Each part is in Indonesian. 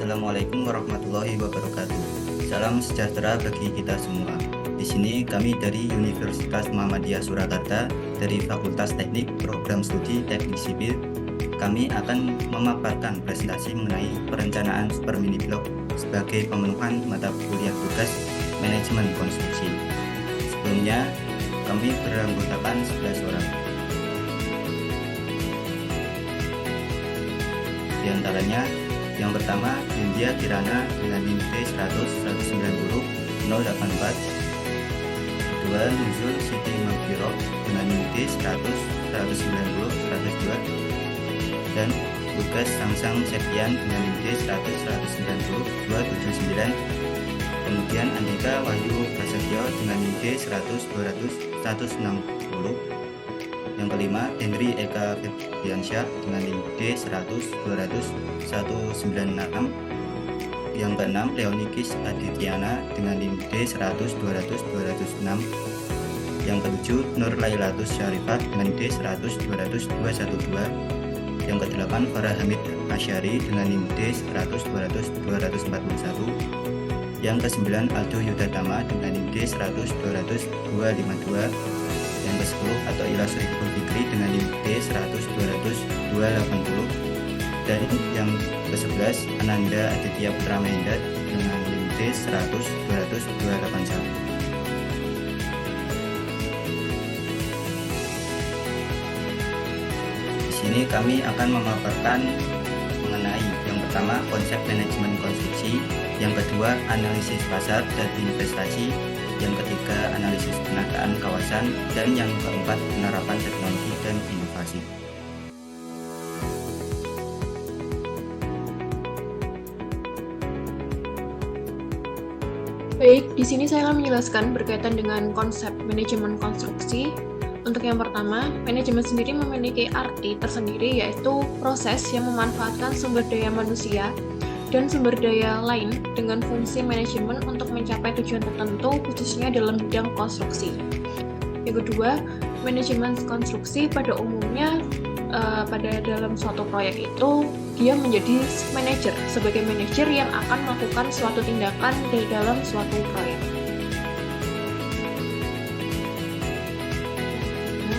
Assalamualaikum warahmatullahi wabarakatuh. Salam sejahtera bagi kita semua. Di sini kami dari Universitas Muhammadiyah Surakarta dari Fakultas Teknik Program Studi Teknik Sipil. Kami akan memaparkan presentasi mengenai perencanaan super mini blok sebagai pemenuhan mata kuliah tugas manajemen konstruksi. Sebelumnya kami beranggotakan 11 orang. Di antaranya yang pertama India Kirana dengan NIM D100-190-084. Kedua Nuzul Siti Magfirah dengan NIM D100-190-102. Dan Lukas Sangsang Septian dengan NIM D100-190-279. Kemudian Andika Wahyu Prasetyo dengan NIM D100-200-160. Yang kelima, Henry Eka Febriansyah dengan NIM D100-200-196. Yang keenam, Leonikis Adityana dengan NIM D100-200-206. Yang ketujuh, Nur Lailatus Syarifat dengan D100-200-212. Yang kedelapan, Farah Hamid Asyari dengan NIM D100-200-241. Yang kesembilan, Aldo Yudhatama dengan NIM D100-200-252. Yang ke-10 atau Ilasri Fikri dengan NIM D100-200-280. Dan yang ke-11 Ananda Aditya Putra Mahendra dengan NIM D100-200-281. Di sini kami akan memaparkan mengenai yang pertama konsep manajemen konstruksi, yang kedua analisis pasar dan investasi, yang ketiga analisis penataan kawasan, dan yang keempat penerapan teknologi dan inovasi. Baik, di sini saya akan menjelaskan berkaitan dengan konsep manajemen konstruksi. Untuk yang pertama, manajemen sendiri memiliki arti tersendiri, yaitu proses yang memanfaatkan sumber daya manusia dan sumber daya lain dengan fungsi manajemen untuk mencapai tujuan tertentu, khususnya dalam bidang konstruksi. Yang kedua, manajemen konstruksi pada umumnya pada dalam suatu proyek itu dia menjadi manajer, sebagai manajer yang akan melakukan suatu tindakan di dalam suatu proyek.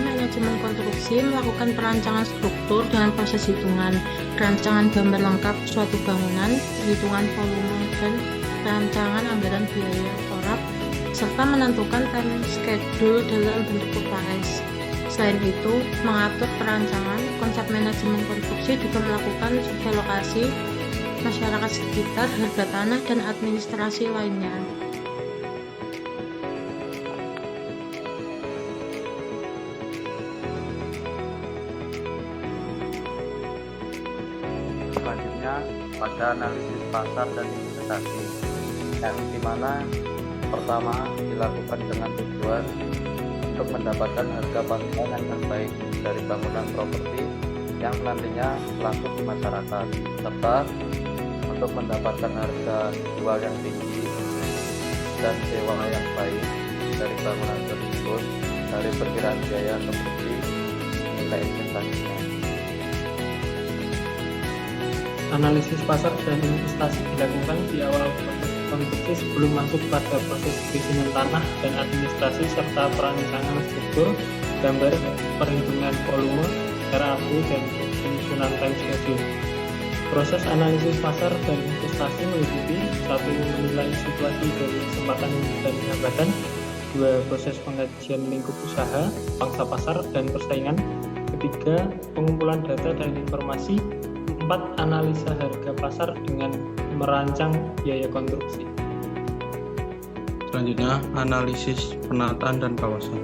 Manajemen konstruksi melakukan perancangan struktur dengan proses hitungan, perancangan gambar lengkap suatu bangunan, perhitungan volume, dan perancangan anggaran biaya torab, serta menentukan time schedule dalam bentuk UKS. Selain itu, mengatur perancangan, konsep manajemen konstruksi juga melakukan survei lokasi, masyarakat sekitar, harga tanah, dan administrasi lainnya. Selanjutnya pada analisis pasar dan investasi, yang dimana pertama dilakukan dengan tujuan untuk mendapatkan harga pasaran yang terbaik dari bangunan properti yang nantinya laku di masyarakat, serta untuk mendapatkan harga jual yang tinggi dan sewa yang baik dari bangunan tersebut dari perkiraan biaya seperti nilai investasinya. Analisis pasar dan investasi dilakukan di awal proses konstruksi sebelum masuk pada proses perizinan tanah dan administrasi serta perancangan struktur, gambar, perhitungan volume, RAB, dan penyusunan time schedule. Proses analisis pasar dan investasi meliputi 1. Menilai situasi dari kesempatan dan hambatan, 2. Proses pengkajian lingkup usaha, pangsa pasar, dan persaingan, 3. Pengumpulan data dan informasi, 4. Analisa harga pasar dengan merancang biaya konstruksi. Selanjutnya, analisis penataan dan kawasan.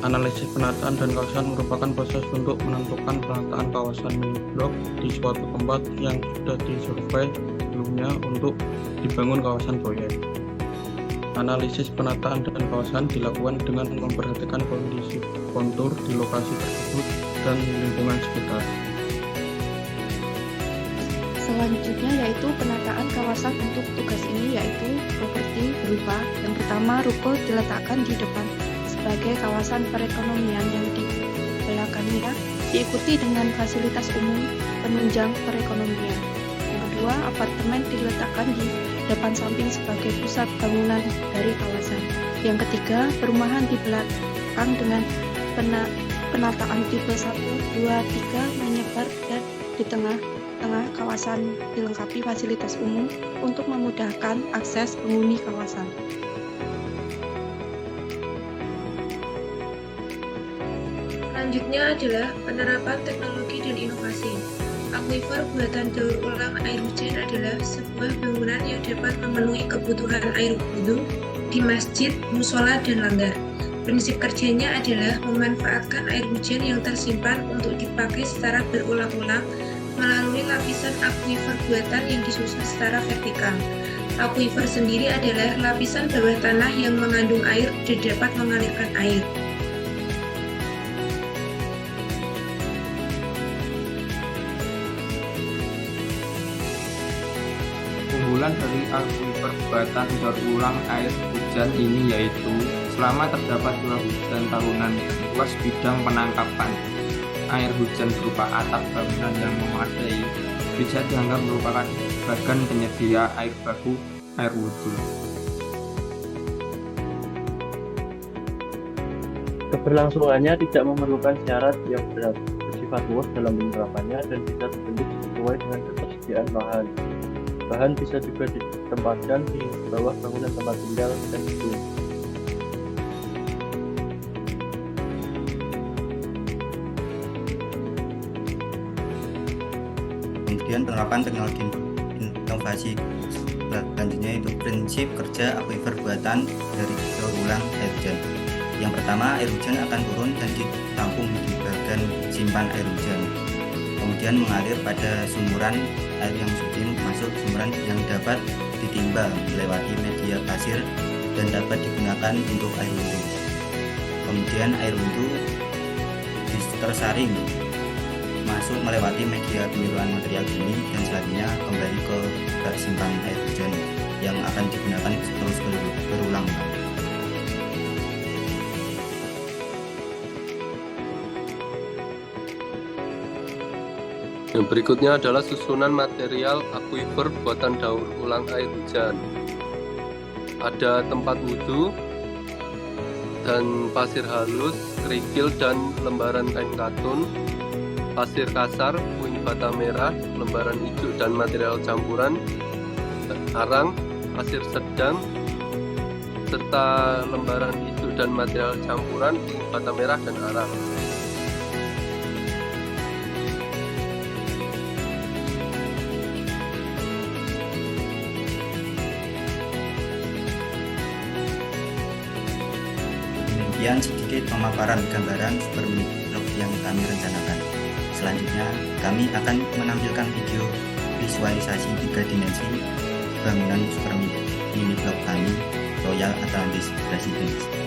Analisis penataan dan kawasan merupakan proses untuk menentukan penataan kawasan mini blok di suatu tempat yang sudah disurvei sebelumnya untuk dibangun kawasan proyek. Analisis penataan dan kawasan dilakukan dengan memperhatikan kondisi kontur di lokasi tersebut dan lingkungan sekitar. Selanjutnya yaitu penataan kawasan. Untuk tugas ini yaitu properti berupa yang pertama, ruko diletakkan di depan sebagai kawasan perekonomian yang di belakangnya diikuti dengan fasilitas umum penunjang perekonomian. Yang kedua, apartemen diletakkan di depan samping sebagai pusat bangunan dari kawasan. Yang ketiga, perumahan di belakang dengan penataan tipe 1, 2, 3 menyebar dan di tengah kawasan dilengkapi fasilitas umum untuk memudahkan akses penghuni kawasan. Selanjutnya adalah penerapan teknologi dan inovasi. Aquifer buatan daur ulang air hujan adalah sebuah bangunan yang dapat memenuhi kebutuhan air wudhu di masjid, musola, dan langgar. Prinsip kerjanya adalah memanfaatkan air hujan yang tersimpan untuk dipakai secara berulang-ulang melalui lapisan aquifer buatan yang disusun secara vertikal. Aquifer sendiri adalah lapisan bawah tanah yang mengandung air dan dapat mengalirkan air. Keunggulan dari aquifer buatan daur ulang air hujan ini yaitu selama terdapat curah hujan tahunan dan luas bidang penangkapan air hujan berupa atap bangunan yang memadai, bisa dianggap merupakan bagan penyedia air baku air wudhu. Keberlangsungannya tidak memerlukan syarat yang bersifat luas dalam penerapannya dan bisa dibentuk sesuai dengan ketersediaan bahan. Bahan bisa juga ditempatkan di bawah bangunan tempat tinggal dan gedung. Kemudian penerapan teknologi inovasi selanjutnya itu prinsip kerja aquifer buatan dari daur ulang air hujan. Yang pertama, air hujan akan turun dan ditampung di bagian simpan air hujan, kemudian mengalir pada sumuran air yang sudah masuk sumuran yang dapat ditimba melewati media pasir dan dapat digunakan untuk air wudhu. Kemudian air wudhu tersaring masuk melewati media pemiluan material bumi dan selanjutnya kembali ke bak simpan air hujan yang akan digunakan terus berulang. Yang berikutnya adalah susunan material aquifer buatan daur ulang air hujan. Ada tempat wudhu dan pasir halus, kerikil dan lembaran kain katun, pasir kasar, puing bata merah, lembaran hijau dan material campuran, arang, pasir sedang, serta lembaran hijau dan material campuran, puing bata merah dan arang. Demikian sedikit pemaparan gambaran super mini blok yang kami rencanakan. Selanjutnya, kami akan menampilkan video visualisasi 3 dimensi bangunan super mini blok kami, Royal Atlantis Residence.